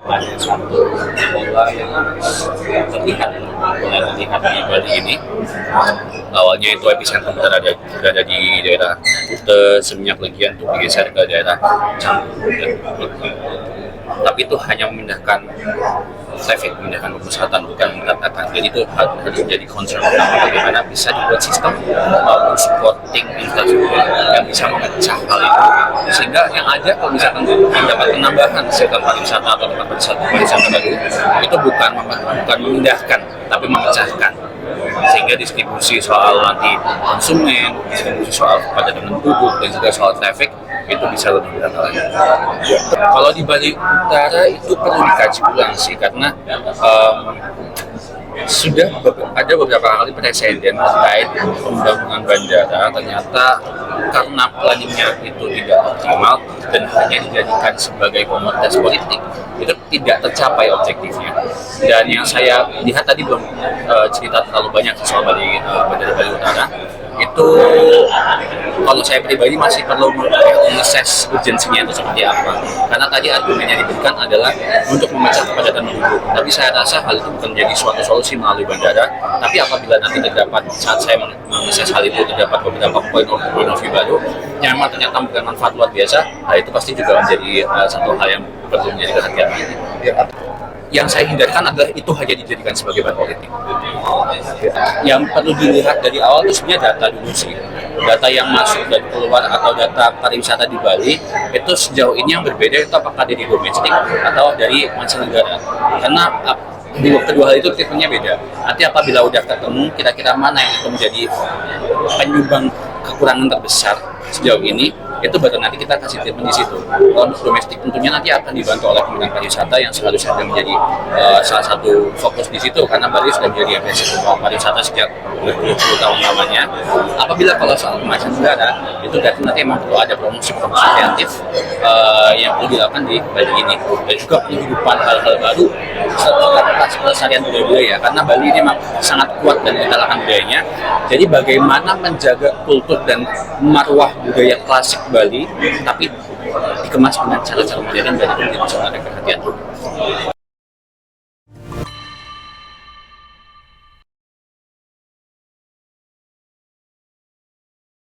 ada satu pola yang mulai terlihat di Bali ini. Awalnya itu epicentrum berada di daerah Kuta, seminyak legian untuk digeser ke daerah Canggu dan Kuta. Tapi itu hanya memindahkan traffic, memindahkan pemusatan, bukan meratakan. Jadi itu harus menjadi concern utama, bagaimana bisa dibuat sistem maupun supporting infrastruktur yang bisa memecah hal itu, sehingga yang ada kalau misalkan mendapat penambahan sektor pariwisata atau tempat pariwisata baru, itu bukan memindahkan tapi memecahkan, sehingga distribusi soal nanti konsumen, distribusi soal kepadatan penduduk, dan juga soal traffic itu bisa lebih merata lagi. Kalau di Bali Utara itu perlu dikaji ulang sih, karena sudah ada beberapa kali presiden terkait pembangunan bandara, ternyata karena planningnya itu tidak optimal dan hanya dijadikan sebagai komoditas politik, itu tidak tercapai objektifnya. Dan yang saya lihat tadi belum cerita terlalu banyak soal Bandara Bali Utara, itu kalau saya pribadi masih perlu mengakses urgensinya itu seperti apa, karena tadi argumen yang diberikan adalah untuk memecah kepadatan penduduk, tapi saya rasa hal itu bukan menjadi suatu solusi melalui bandara. Tapi apabila nanti terdapat, saat saya mengakses hal itu, terdapat beberapa point of view baru yang memang ternyata memberikan manfaat luar biasa, hal itu pasti juga menjadi satu hal yang perlu menjadi perhatian lagi. Yang saya hindarkan adalah itu hanya dijadikan sebagai bahan politik. Yang perlu dilihat dari awal itu sebenarnya data dulu sih. Data yang masuk dan keluar atau data pariwisata di Bali itu sejauh ini yang berbeda itu apakah dari domestik atau dari mancanegara. Karena kedua hal itu tipenya beda. Nanti apabila udah ketemu kira-kira mana yang itu menjadi penyumbang kekurangan terbesar sejauh ini, itu baru nanti kita kasih treatment di situ. Kalau untuk domestik tentunya nanti akan dibantu oleh Kementerian Pariwisata yang seharusnya menjadi salah satu fokus di situ, karena Bali sudah menjadi epicentrum pariwisata sejak berpuluh-puluh tahun lamanya. Apabila kalau soal mancanegara, itu berarti nanti memang perlu ada promosi kreatif yang perlu dilakukan di Bali ini, dan juga penghidupan hal-hal baru serta pelestarian budaya, karena Bali ini memang sangat kuat dan kekayaan budayanya. Jadi bagaimana menjaga kultur dan marwah budaya klasik Bali, tapi dikemas dengan cara-cara modern dan itu menjadi perhatian.